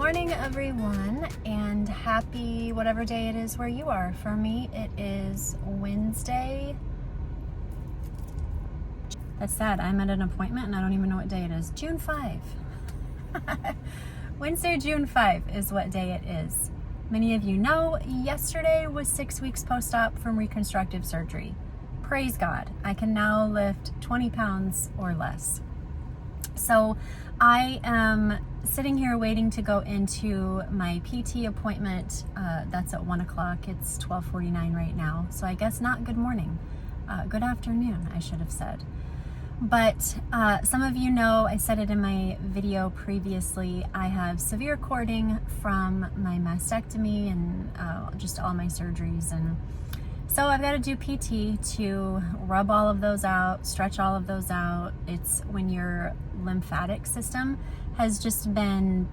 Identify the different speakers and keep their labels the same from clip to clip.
Speaker 1: morning, everyone, and happy whatever day it is where you are. For me, it is Wednesday. That's sad. I'm at an appointment and I don't even know what day it is. June 5. Wednesday, June 5 is what day it is. Many of you know, yesterday was 6 weeks post-op from reconstructive surgery. Praise God. I can now lift 20 pounds or less. So I am sitting here waiting to go into my PT appointment. That's at 1 o'clock. It's 12:49 right now. So I guess not good morning. Good afternoon, I should have said. But some of you know, I said it in my video previously, I have severe cording from my mastectomy and just all my surgeries. And so I've got to do PT to rub all of those out, stretch all of those out. It's when your lymphatic system has just been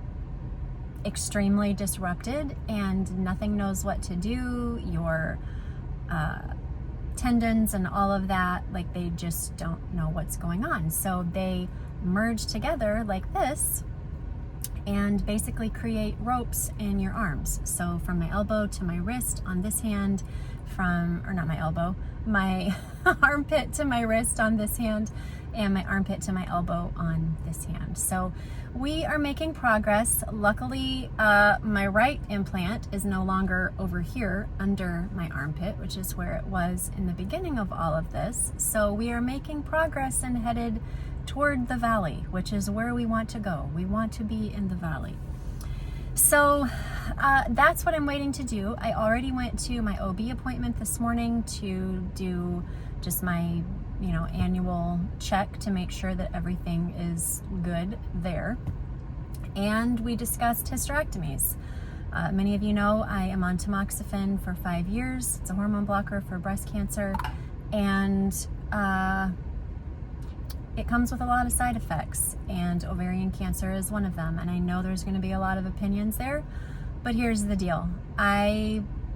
Speaker 1: extremely disrupted and nothing knows what to do. Your tendons and all of that, like they just don't know what's going on. So they merge together like this and basically create ropes in your arms. So from my elbow to my wrist on this hand, not my elbow, my armpit to my wrist on this hand, and my armpit to my elbow on this hand. So we are making progress. Luckily, my right implant is no longer over here under my armpit, which is where it was in the beginning of all of this. So we are making progress and headed toward the valley, which is where we want to go. We want to be in the valley. So that's what I'm waiting to do. I already went to my OB appointment this morning to do just my annual check to make sure that everything is good there. And we discussed hysterectomies. Many of you know I am on tamoxifen for 5 years. It's a hormone blocker for breast cancer. And it comes with a lot of side effects, and ovarian cancer is one of them. And I know there's going to be a lot of opinions there, but here's the deal.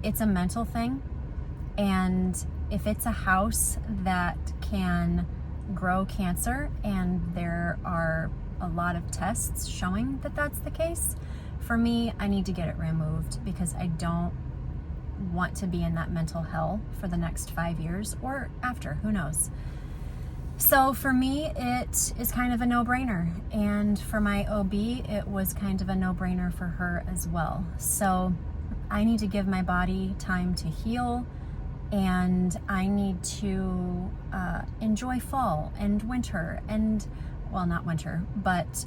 Speaker 1: It's a mental thing, and if it's a house that can grow cancer and there are a lot of tests showing that that's the case, for me, I need to get it removed because I don't want to be in that mental hell for the next 5 years or after, who knows. So for me, it is kind of a no-brainer. And for my OB, it was kind of a no-brainer for her as well. So I need to give my body time to heal, and I need to enjoy fall and winter and, well, not winter, but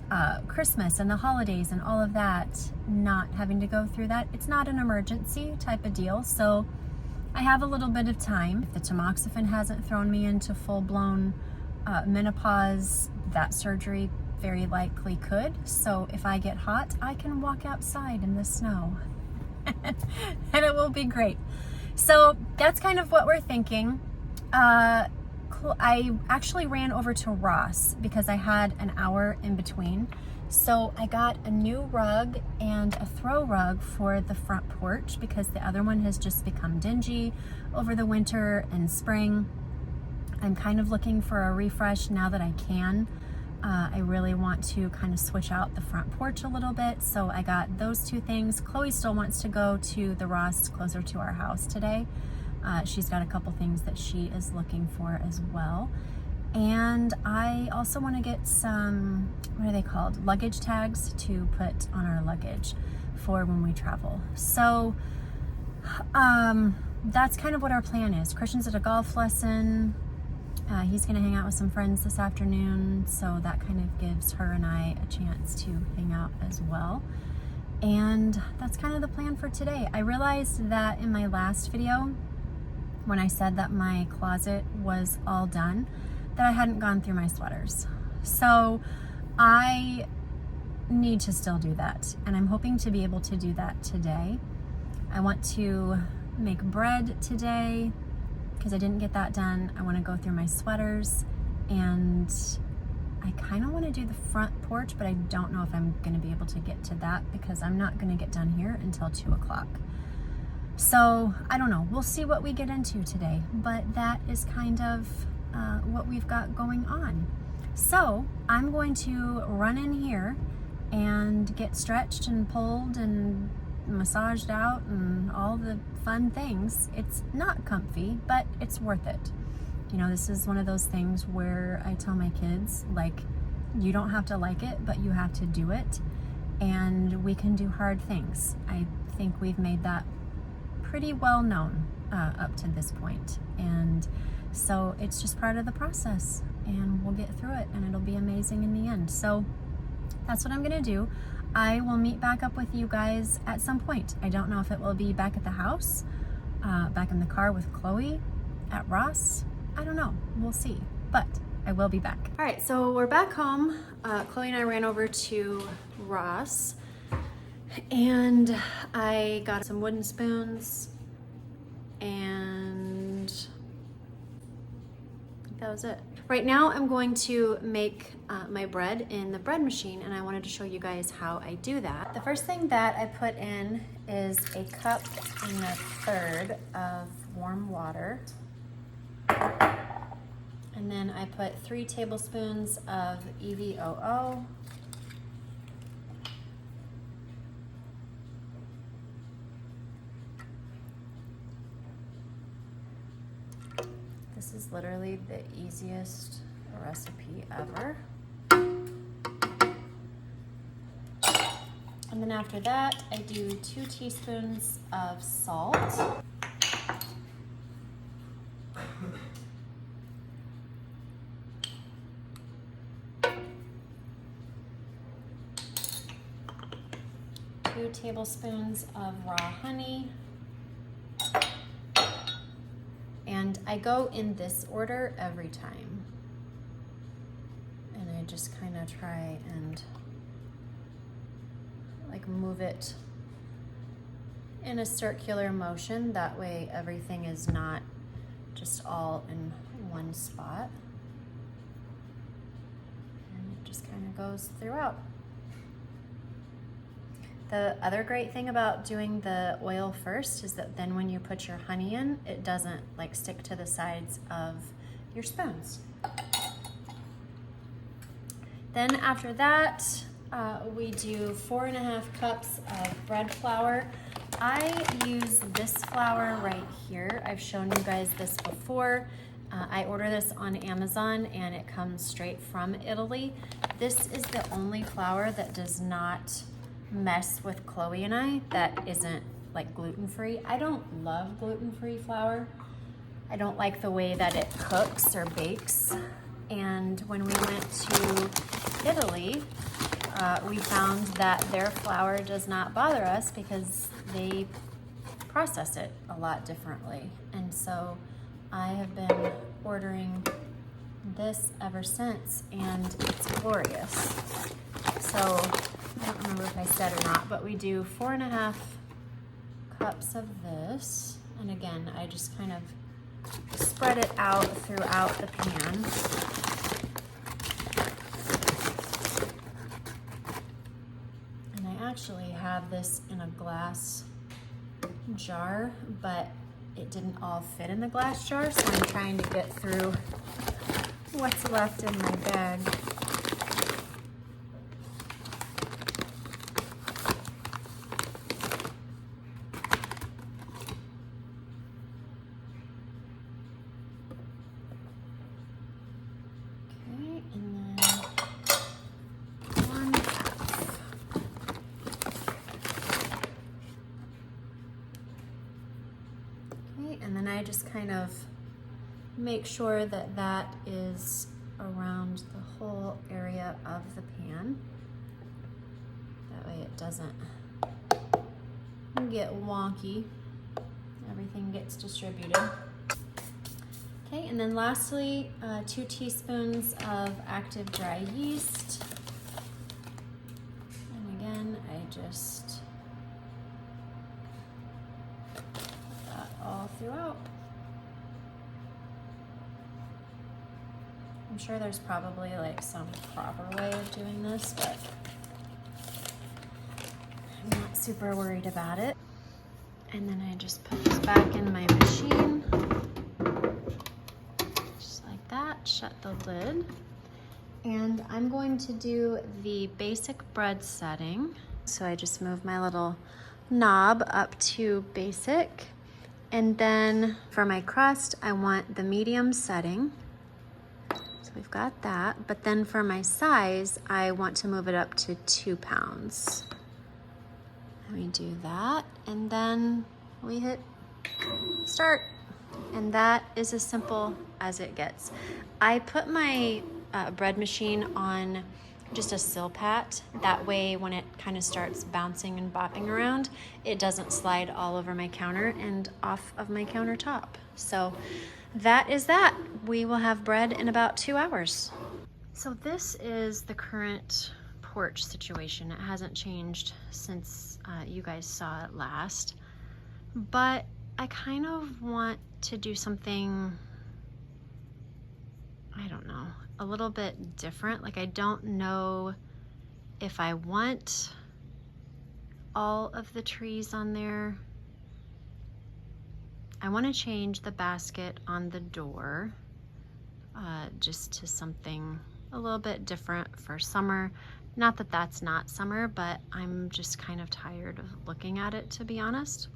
Speaker 1: Christmas and the holidays and all of that, not having to go through that. It's not an emergency type of deal. So I have a little bit of time. If the tamoxifen hasn't thrown me into full-blown menopause, that surgery very likely could. So if I get hot, I can walk outside in the snow and it will be great. So that's kind of what we're thinking. I actually ran over to Ross because I had an hour in between. So I got a new rug and a throw rug for the front porch because the other one has just become dingy over the winter and spring. I'm kind of looking for a refresh now that I can. I really want to kind of switch out the front porch a little bit. So I got those two things. Chloe still wants to go to the Ross closer to our house today. She's got a couple things that she is looking for as well. And I also want to get some, what are they called? Luggage tags to put on our luggage for when we travel. So that's kind of what our plan is. Christian's at a golf lesson. He's going to hang out with some friends this afternoon, so that kind of gives her and I a chance to hang out as well. And that's kind of the plan for today. I realized that in my last video, when I said that my closet was all done, that I hadn't gone through my sweaters. So I need to still do that, and I'm hoping to be able to do that today. I want to make bread today, because I didn't get that done. I want to go through my sweaters, and I kind of want to do the front porch, but I don't know if I'm going to be able to get to that because I'm not going to get done here until 2 o'clock. So I don't know. We'll see what we get into today, but that is kind of what we've got going on. So I'm going to run in here and get stretched and pulled and massaged out and all the fun things. It's not comfy, but it's worth it. You know, this is one of those things where I tell my kids, like, you don't have to like it, but you have to do it. And we can do hard things. I think we've made that pretty well known up to this point. And so it's just part of the process, and we'll get through it, and it'll be amazing in the end. So that's what I'm gonna do. I will meet back up with you guys at some point. I don't know if it will be back at the house, back in the car with Chloe, at Ross. I don't know, we'll see, but I will be back. All right, so we're back home. Chloe and I ran over to Ross, and I got some wooden spoons, and I think that was it. Right now I'm going to make my bread in the bread machine, and I wanted to show you guys how I do that. The first thing that I put in is a 1 1/3 cup of warm water. And then I put 3 tablespoons of EVOO. This is literally the easiest recipe ever. And then after that, I do 2 teaspoons of salt. Two tablespoons of raw honey. And I go in this order every time. And I just kind of try and like move it in a circular motion. That way everything is not just all in one spot. And it just kind of goes throughout. The other great thing about doing the oil first is that then when you put your honey in, it doesn't like stick to the sides of your spoons. Then after that, we do 4 1/2 cups of bread flour. I use this flour right here. I've shown you guys this before. I order this on Amazon and it comes straight from Italy. This is the only flour that does not mess with Chloe and I, that isn't like gluten-free. I don't love gluten-free flour. I don't like the way that it cooks or bakes. And when we went to Italy, we found that their flour does not bother us because they process it a lot differently. And so I have been ordering this ever since, and it's glorious. So I don't remember if I said or not, but we do 4 1/2 cups of this. And again, I just kind of spread it out throughout the pan. And I actually have this in a glass jar, but it didn't all fit in the glass jar, so I'm trying to get through what's left in my bag. And then I just kind of make sure that that is around the whole area of the pan. That way it doesn't get wonky. Everything gets distributed. Okay, and then lastly, 2 teaspoons of active dry yeast. And again, I just all throughout. I'm sure there's probably like some proper way of doing this, but I'm not super worried about it. And then I just put this back in my machine, just like that, shut the lid. And I'm going to do the basic bread setting. So I just move my little knob up to basic. And then for my crust, I want the medium setting. So we've got that. But then for my size, I want to move it up to 2 pounds. Let me do that. And then we hit start. And that is as simple as it gets. I put my bread machine on just a sill pat. That way when it kind of starts bouncing and bopping around, it doesn't slide all over my counter and off of my countertop. So that is that. We will have bread in about 2 hours. So this is the current porch situation. It hasn't changed since you guys saw it last, but I kind of want to do something, I don't know, a little bit different. Like, I don't know if I want all of the trees on there. I want to change the basket on the door just to something a little bit different for summer. Not that that's not summer, but I'm just kind of tired of looking at it, to be honest.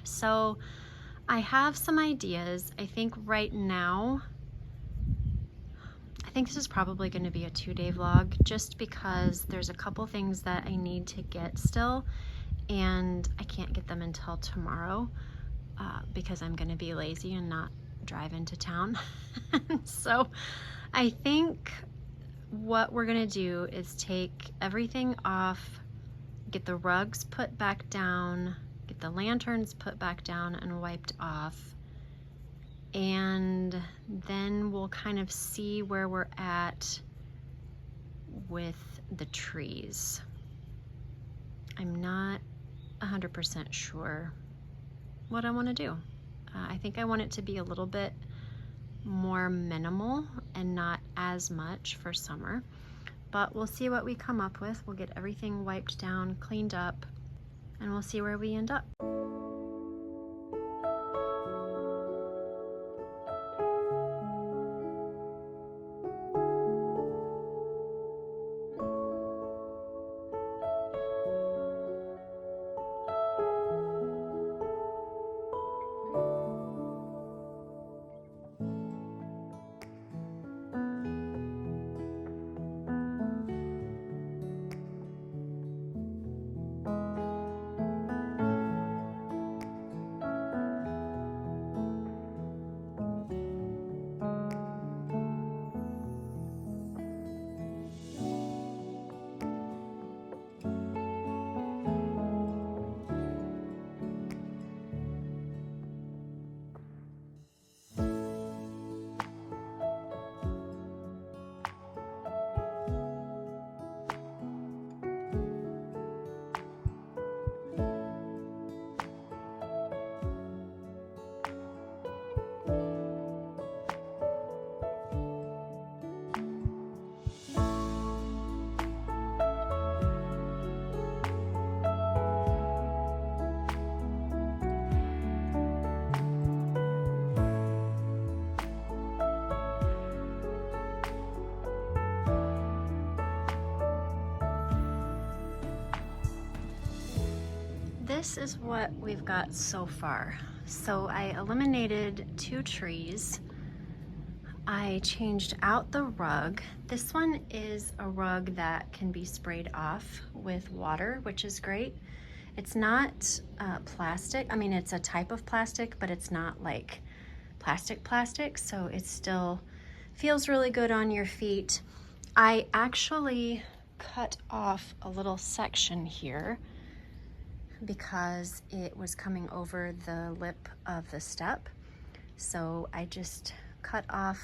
Speaker 1: So I have some ideas. I think right now, I think this is probably going to be a 2-day vlog, just because there's a couple things that I need to get still, and I can't get them until tomorrow because I'm going to be lazy and not drive into town. So I think what we're going to do is take everything off, get the rugs put back down, get the lanterns put back down and wiped off, and then we'll kind of see where we're at with the trees. I'm not 100% sure what I want to do. I think I want it to be a little bit more minimal and not as much for summer, but we'll see what we come up with. We'll get everything wiped down, cleaned up, and we'll see where we end up. This is what we've got so far. So I eliminated 2 trees. I changed out the rug. This one is a rug that can be sprayed off with water, which is great. It's not plastic. I mean, it's a type of plastic, but it's not like plastic, so it still feels really good on your feet. I actually cut off a little section here because it was coming over the lip of the step. So I just cut off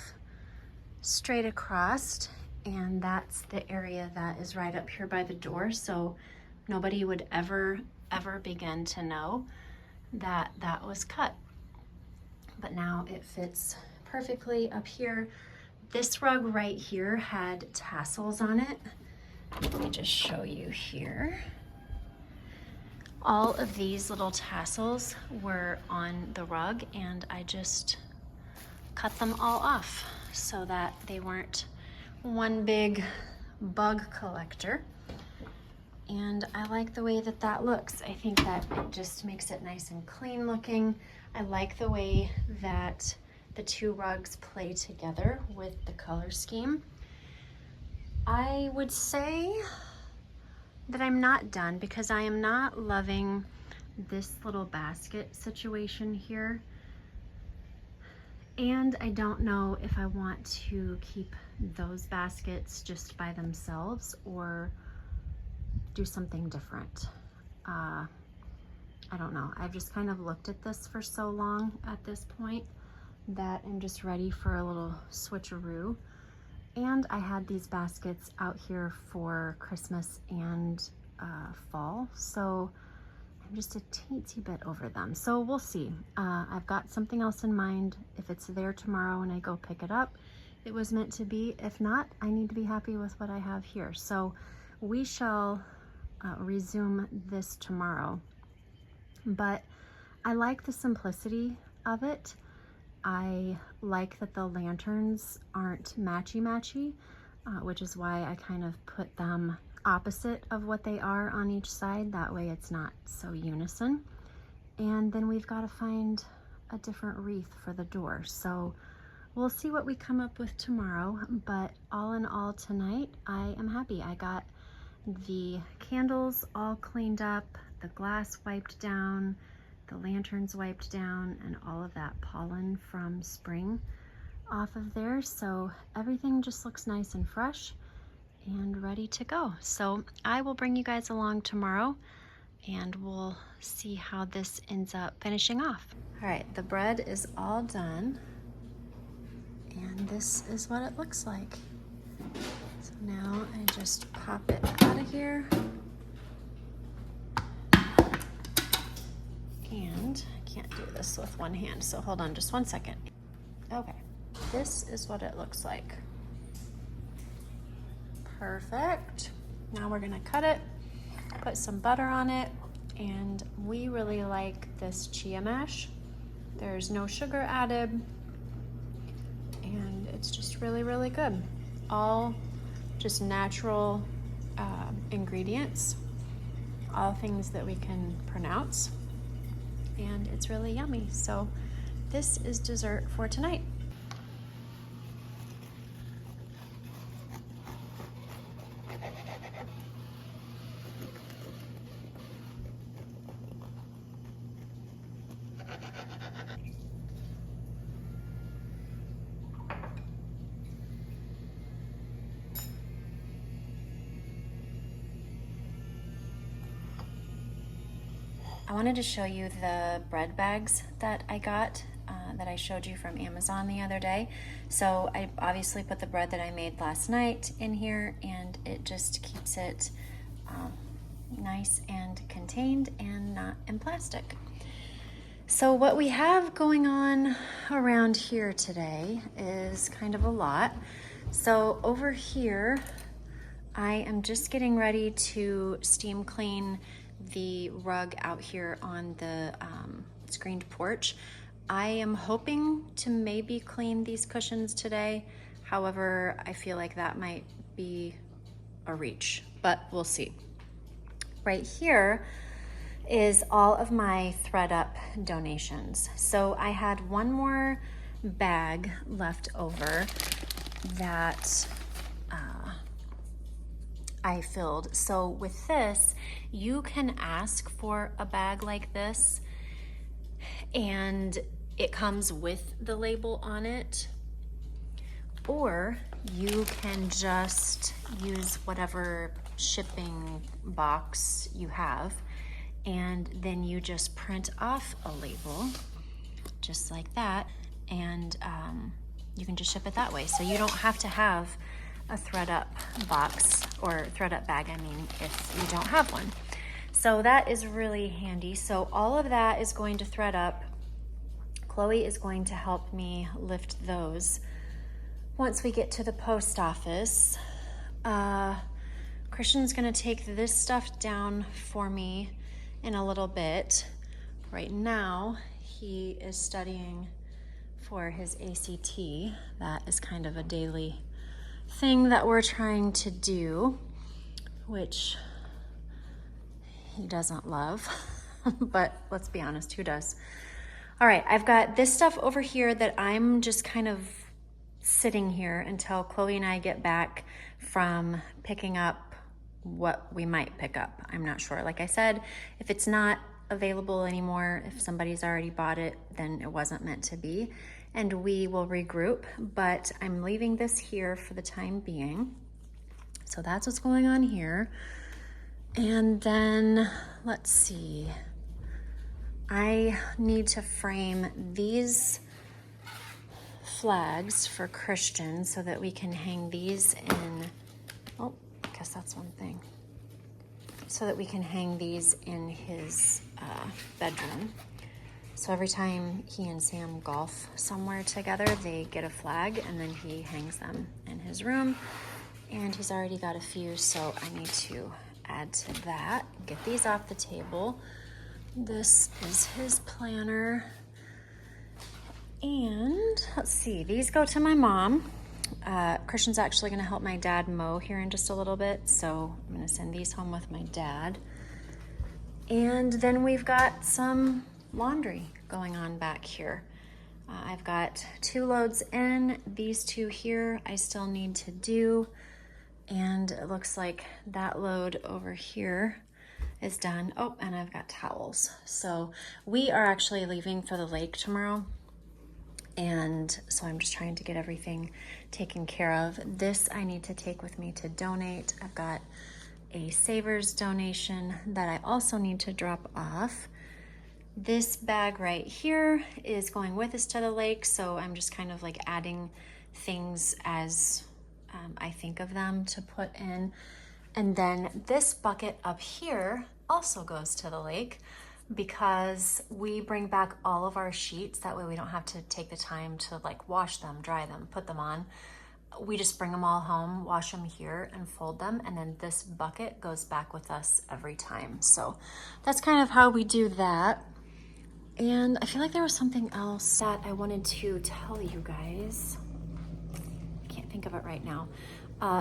Speaker 1: straight across, and that's the area that is right up here by the door. So nobody would ever begin to know that that was cut. But now it fits perfectly up here. This rug right here had tassels on it. Let me just show you here. All of these little tassels were on the rug, and I just cut them all off so that they weren't one big bug collector. And I like the way that that looks. I think that it just makes it nice and clean looking. I like the way that the two rugs play together with the color scheme. I would say that I'm not done because I am not loving this little basket situation here. And I don't know if I want to keep those baskets just by themselves or do something different. I don't know. I've just kind of looked at this for so long at this point that I'm just ready for a little switcheroo. And I had these baskets out here for Christmas and fall, so I'm just a teensy bit over them. So we'll see. I've got something else in mind. If it's there tomorrow when I go pick it up, it was meant to be. If not, I need to be happy with what I have here. So we shall resume this tomorrow. But I like the simplicity of it. I like that the lanterns aren't matchy-matchy, which is why I kind of put them opposite of what they are on each side. That way it's not so unison. And then we've got to find a different wreath for the door. So we'll see what we come up with tomorrow. But all in all tonight, I am happy. I got the candles all cleaned up, the glass wiped down, the lanterns wiped down, and all of that pollen from spring off of there. So everything just looks nice and fresh and ready to go. So I will bring you guys along tomorrow and we'll see how this ends up finishing off. All right, the bread is all done and this is what it looks like. So now I just pop it out of here. And I can't do this with one hand, so hold on just 1 second. Okay, this is what it looks like. Perfect. Now we're gonna cut it, put some butter on it, and we really like this chia mash. There's no sugar added, and it's just really, really good. All just natural ingredients, all things that we can pronounce. And it's really yummy. So this is dessert for tonight. I wanted to show you the bread bags that I got that I showed you from Amazon the other day. So I obviously put the bread that I made last night in here, and it just keeps it nice and contained and not in plastic. So what we have going on around here today is kind of a lot. So over here, I am just getting ready to steam clean the rug out here on the screened porch. I am hoping to maybe clean these cushions today. However, I feel like that might be a reach, but we'll see. Right here is all of my ThreadUp donations. So I had one more bag left over that I filled. So with this, you can ask for a bag like this and it comes with the label on it, or you can just use whatever shipping box you have, and then you just print off a label just like that, and you can just ship it that way. So you don't have to have a ThreadUp box, or ThreadUp bag, I mean, if you don't have one. So that is really handy. So all of that is going to ThreadUp. Chloe is going to help me lift those once we get to the post office. Christian's gonna take this stuff down for me in a little bit. Right now, he is studying for his ACT. That is kind of a daily thing that we're trying to do, which he doesn't love, but let's be honest, who does? All right, I've got this stuff over here that I'm just kind of sitting here until Chloe and I get back from picking up what we might pick up. I'm not sure. Like I said, if it's not available anymore, if somebody's already bought it, then it wasn't meant to be, and we will regroup. But I'm leaving this here for the time being. So that's what's going on here. And then let's see, I need to frame these flags for Christian so that we can hang these in, oh, I guess that's one thing, so that we can hang these in his bedroom. So every time he and Sam golf somewhere together, they get a flag and then he hangs them in his room. And he's already got a few, so I need to add to that. Get these off the table. This is his planner. And let's see, these go to my mom. Christian's actually gonna help my dad mow here in just a little bit, so I'm gonna send these home with my dad. And then we've got some laundry going on back here. I've got 2 loads in. These 2 here I still need to do. And it looks like that load over here is done. Oh, and I've got towels. So we are actually leaving for the lake tomorrow. And so I'm just trying to get everything taken care of. This I need to take with me to donate. I've got a Savers donation that I also need to drop off. This bag right here is going with us to the lake. So I'm just kind of like adding things as I think of them to put in. And then this bucket up here also goes to the lake because we bring back all of our sheets. That way we don't have to take the time to like wash them, dry them, put them on. We just bring them all home, wash them here and fold them. And then this bucket goes back with us every time. So that's kind of how we do that. And I feel like there was something else that I wanted to tell you guys. Think of it right now.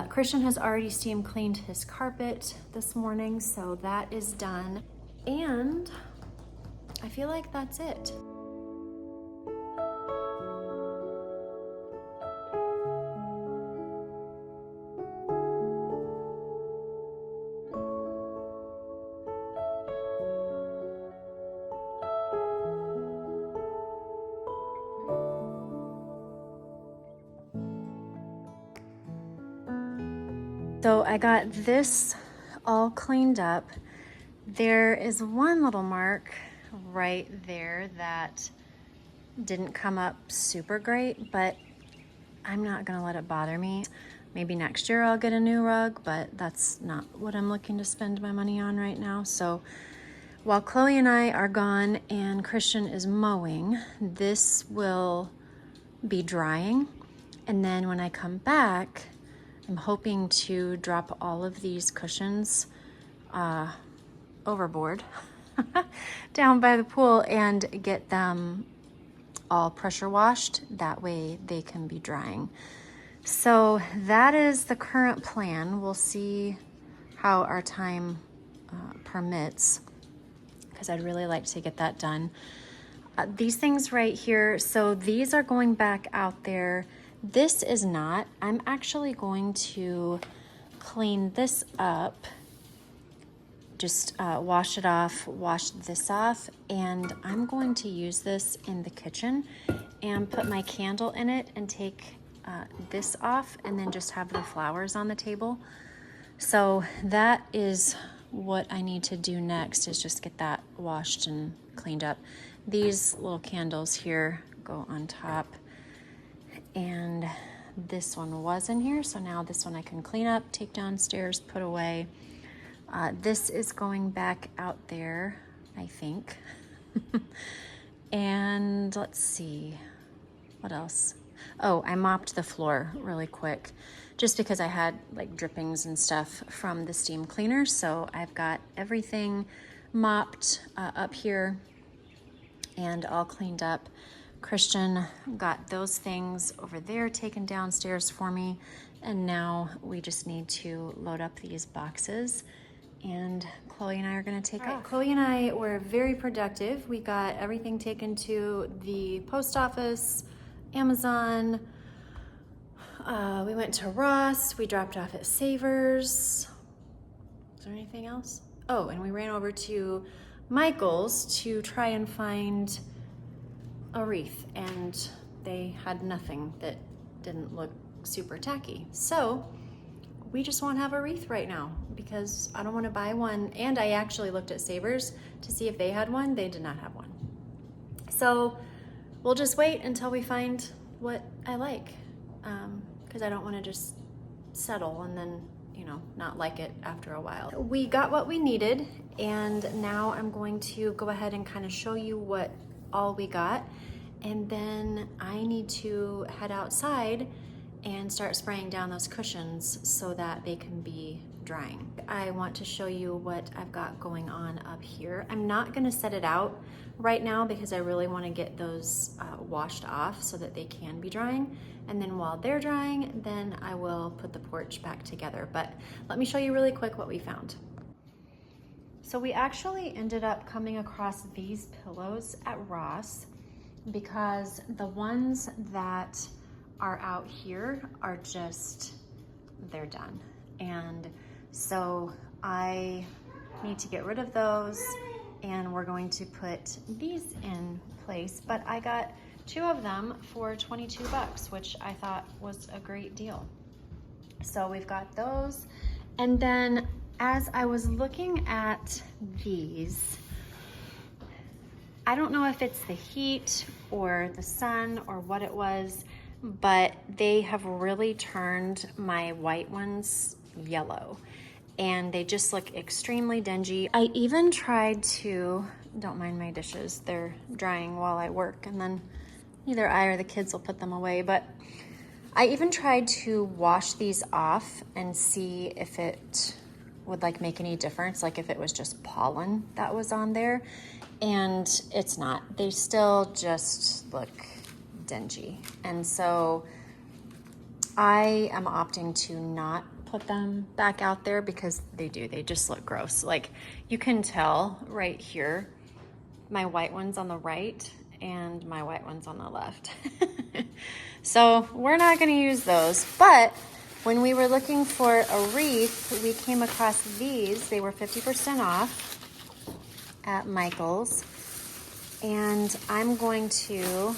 Speaker 1: Christian has already steam cleaned his carpet this morning, so that is done. And I feel like that's it. So I got this all cleaned up. There is one little mark right there that didn't come up super great, but I'm not gonna let it bother me. Maybe next year I'll get a new rug, but that's not what I'm looking to spend my money on right now. So while Chloe and I are gone and Christian is mowing, this will be drying. And then when I come back, I'm hoping to drop all of these cushions overboard down by the pool and get them all pressure washed. That way they can be drying. So that is the current plan. We'll see how our time permits, because I'd really like to get that done. These things right here, so these are going back out there. This is not. I'm actually going to clean this up, just wash it off, wash this off, and I'm going to use this in the kitchen and put my candle in it and take this off and then just have the flowers on the table. So that is what I need to do next, is just get that washed and cleaned up. These little candles here go on top. And this one was in here, so now this one I can clean up, take downstairs, put away. This is going back out there, I think. And let's see, what else? Oh, I mopped the floor really quick, just because I had like drippings and stuff from the steam cleaner. So I've got everything mopped up here and all cleaned up. Christian got those things over there taken downstairs for me. And now we just need to load up these boxes and Chloe and I are gonna take off. Chloe and I were very productive. We got everything taken to the post office, Amazon. We went to Ross. We dropped off at Savers. Is there anything else? Oh, and we ran over to Michael's to try and find a wreath, and they had nothing that didn't look super tacky. So we just won't have a wreath right now because I don't want to buy one. And I actually looked at Savers to see if they had one. They did not have one. So we'll just wait until we find what I like, because I don't want to just settle and then, you know, not like it after a while. We got what we needed, and now I'm going to go ahead and kind of show you what all we got, and then I need to head outside and start spraying down those cushions so that they can be drying. I want to show you what I've got going on up here. I'm not gonna set it out right now because I really wanna get those washed off so that they can be drying. And then while they're drying, then I will put the porch back together. But let me show you really quick what we found. So we actually ended up coming across these pillows at Ross because the ones that are out here are just, they're done. And so I need to get rid of those, and we're going to put these in place. But I got 2 of them for 22 bucks, which I thought was a great deal. So we've got those. And then as I was looking at these, I don't know if it's the heat or the sun or what it was, but they have really turned my white ones yellow, and they just look extremely dingy. I even tried to, don't mind my dishes, they're drying while I work, and then either I or the kids will put them away, but I even tried to wash these off and see if it would like make any difference, like if it was just pollen that was on there, and it's not. They still just look dingy. And so I am opting to not put them back out there because they just look gross. Like you can tell right here, my white one's on the right and my white one's on the left. So we're not going to use those. But when we were looking for a wreath, we came across these. They were 50% off at Michael's. And I'm going to,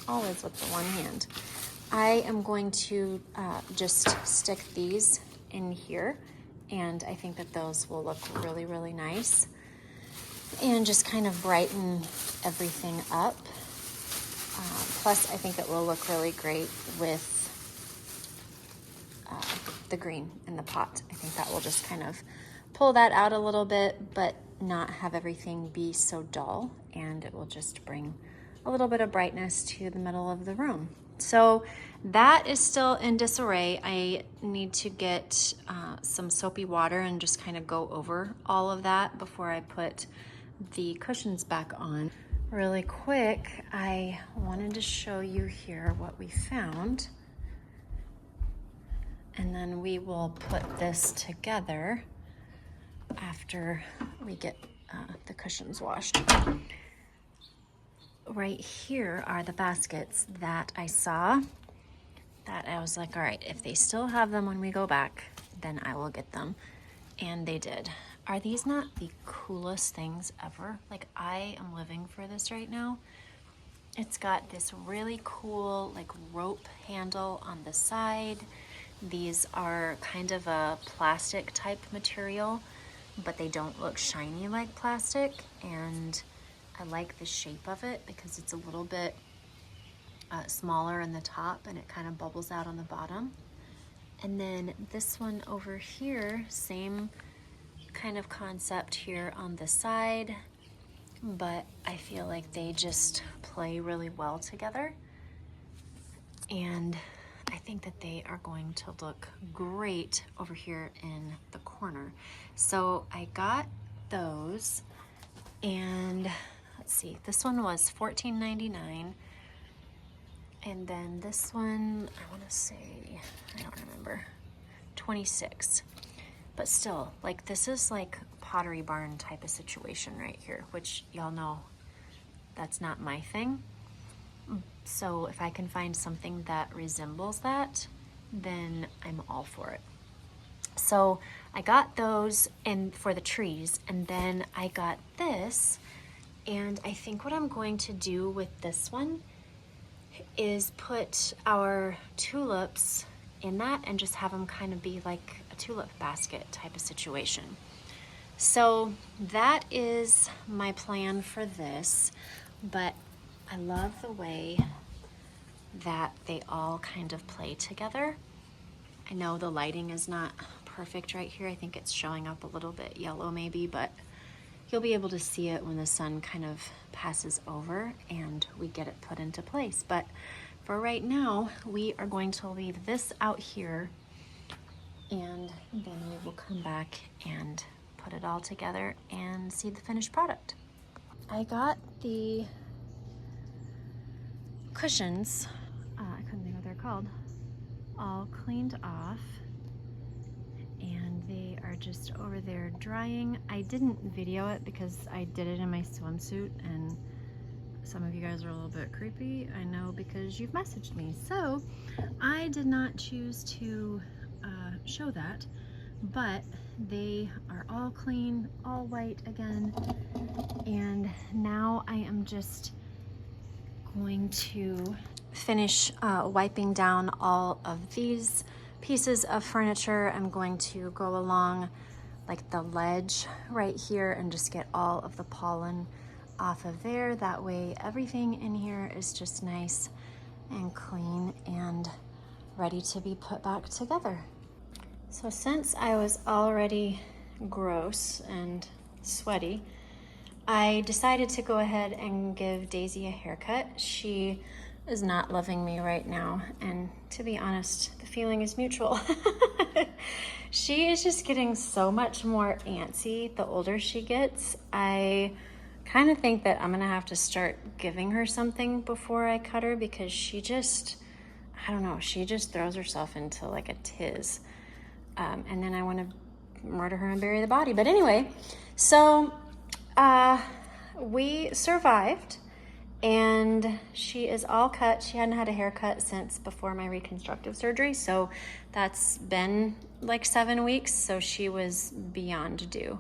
Speaker 1: always with the one hand, I am going to just stick these in here, and I think that those will look really, really nice and just kind of brighten everything up. Plus, I think it will look really great with the green in the pot. I think that will just kind of pull that out a little bit, but not have everything be so dull, and it will just bring a little bit of brightness to the middle of the room. So that is still in disarray. I need to get some soapy water and just kind of go over all of that before I put the cushions back on. Really quick, I wanted to show you here what we found, and then we will put this together after we get the cushions washed. Right here are the baskets that I saw that I was like, all right, if they still have them when we go back, then I will get them. And they did. Are these not the coolest things ever? Like, I am living for this right now. It's got this really cool like rope handle on the side. These are kind of a plastic type material, but they don't look shiny like plastic, and I like the shape of it because it's a little bit smaller in the top and it kind of bubbles out on the bottom. And then this one over here, same kind of concept here on the side, but I feel like they just play really well together, and I think that they are going to look great over here in the corner. So I got those, and let's see, this one was $14.99. And then this one, I want to say, I don't remember, 26. But still, like, this is like Pottery Barn type of situation right here, which y'all know that's not my thing. So if I can find something that resembles that, then I'm all for it. So I got those and for the trees, and then I got this, and I think what I'm going to do with this one is put our tulips in that and just have them kind of be like a tulip basket type of situation. So that is my plan for this, but I love the way that they all kind of play together. I know the lighting is not perfect right here. I think it's showing up a little bit yellow maybe, but you'll be able to see it when the sun kind of passes over and we get it put into place. But for right now, we are going to leave this out here, and then we will come back and put it all together and see the finished product. I got the cushions, I couldn't think what they're called, all cleaned off, and they are just over there drying. I didn't video it because I did it in my swimsuit, and some of you guys are a little bit creepy, I know, because you've messaged me. So I did not choose to show that, but they are all clean, all white again. And now I am just going to finish wiping down all of these pieces of furniture. I'm going to go along like the ledge right here and just get all of the pollen off of there. That way everything in here is just nice and clean and ready to be put back together. So since I was already gross and sweaty, I decided to go ahead and give Daisy a haircut. She is not loving me right now, and to be honest, the feeling is mutual. She is just getting so much more antsy the older she gets. I kind of think that I'm gonna have to start giving her something before I cut her, because she just, I don't know, she just throws herself into like a tiz. And then I want to murder her and bury the body. But anyway, so we survived, and she is all cut. She hadn't had a haircut since before my reconstructive surgery, so that's been like 7 weeks, so she was beyond due.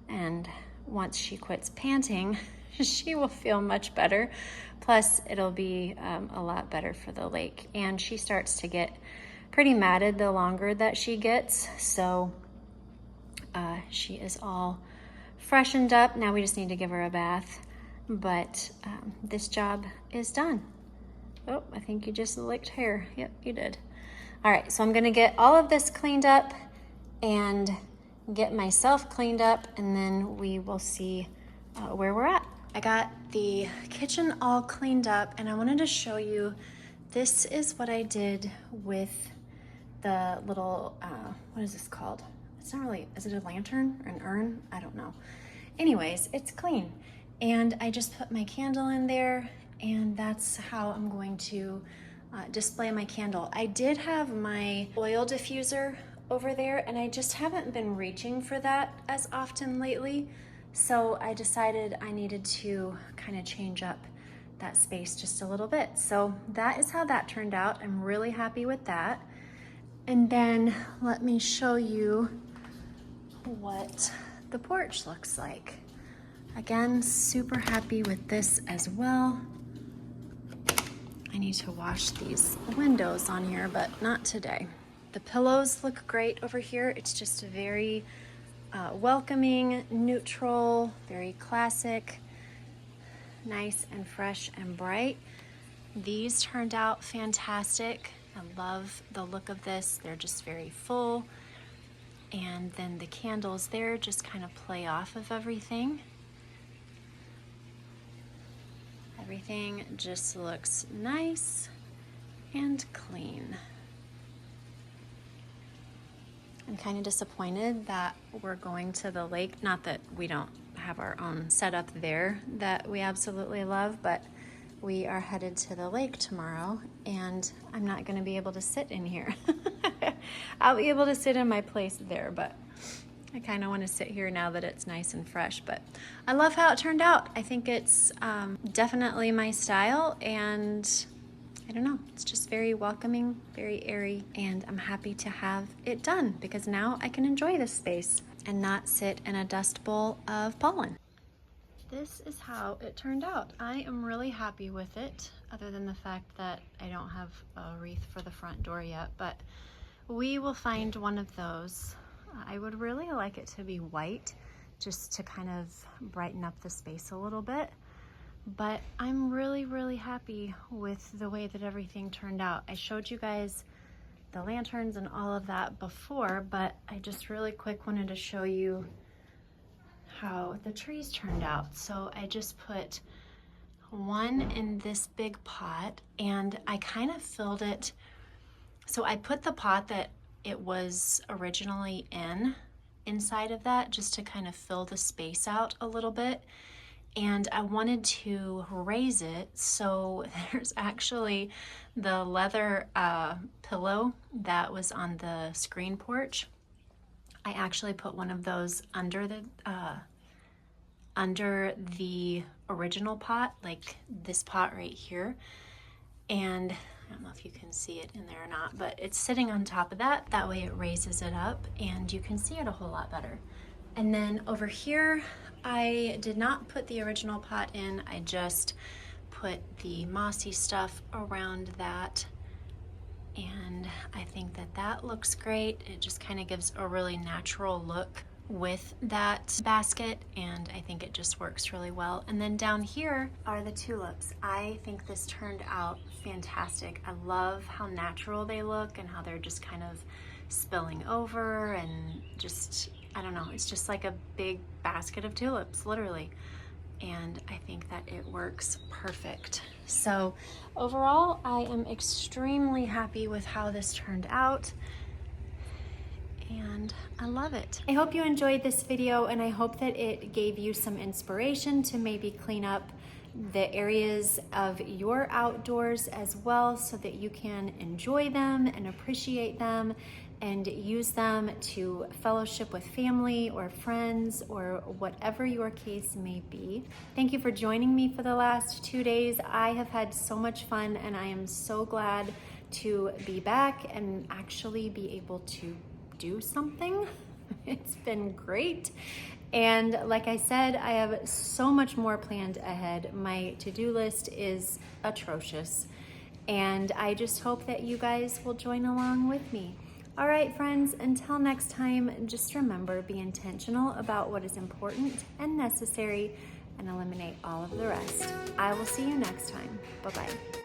Speaker 1: And once she quits panting, she will feel much better. Plus, it'll be a lot better for the lake. And she starts to get pretty matted the longer that she gets, so she is all freshened up. Now we just need to give her a bath, but this job is done. Oh, I think you just licked hair. Yep, you did. All right, so I'm gonna get all of this cleaned up and get myself cleaned up, and then we will see where we're at. I got the kitchen all cleaned up, and I wanted to show you, this is what I did with the little, what is this called? It's not really, is it a lantern or an urn? I don't know. Anyways, it's clean. And I just put my candle in there, and that's how I'm going to display my candle. I did have my oil diffuser over there, and I just haven't been reaching for that as often lately. So I decided I needed to kind of change up that space just a little bit. So that is how that turned out. I'm really happy with that. And then let me show you what the porch looks like. Again, super happy with this as well. I need to wash these windows on here, but not today. The pillows look great over here. It's just a very welcoming, neutral, very classic, nice and fresh and bright. These turned out fantastic. I love the look of this. They're just very full. And then the candles there just kind of play off of everything. Everything just looks nice and clean. I'm kind of disappointed that we're going to the lake. Not that we don't have our own setup there that we absolutely love, but we are headed to the lake tomorrow and I'm not gonna be able to sit in here. I'll be able to sit in my place there, but I kind of want to sit here now that it's nice and fresh. But I love how it turned out. I think it's definitely my style, and I don't know, it's just very welcoming, very airy, and I'm happy to have it done because now I can enjoy this space and not sit in a dust bowl of pollen. This is how it turned out. I am really happy with it, other than the fact that I don't have a wreath for the front door yet, but we will find one of those. I would really like it to be white just to kind of brighten up the space a little bit, but I'm really happy with the way that everything turned out. I showed you guys the lanterns and all of that before, but I just really quick wanted to show you how the trees turned out. So I just put one in this big pot and I kind of filled it. So I put the pot that it was originally inside of that just to kind of fill the space out a little bit. And I wanted to raise it, so there's actually the leather pillow that was on the screen porch. I actually put one of those under the original pot, like this pot right here. And I don't know if you can see it in there or not, but it's sitting on top of that. That way it raises it up and you can see it a whole lot better. And then over here, I did not put the original pot in. I just put the mossy stuff around that. And I think that that looks great. It just kind of gives a really natural look with that basket, and I think it just works really well. And then down here are the tulips. I think this turned out fantastic. I love how natural they look and how they're just kind of spilling over and just, I don't know, it's just like a big basket of tulips, literally. And I think that it works perfect. So overall, I am extremely happy with how this turned out. And I love it. I hope you enjoyed this video, and I hope that it gave you some inspiration to maybe clean up the areas of your outdoors as well, so that you can enjoy them and appreciate them and use them to fellowship with family or friends or whatever your case may be. Thank you for joining me for the last 2 days. I have had so much fun, and I am so glad to be back and actually be able to do something. It's been great. And like I said, I have so much more planned ahead. My to-do list is atrocious. And I just hope that you guys will join along with me. All right, friends, until next time, just remember, be intentional about what is important and necessary and eliminate all of the rest. I will see you next time. Bye-bye.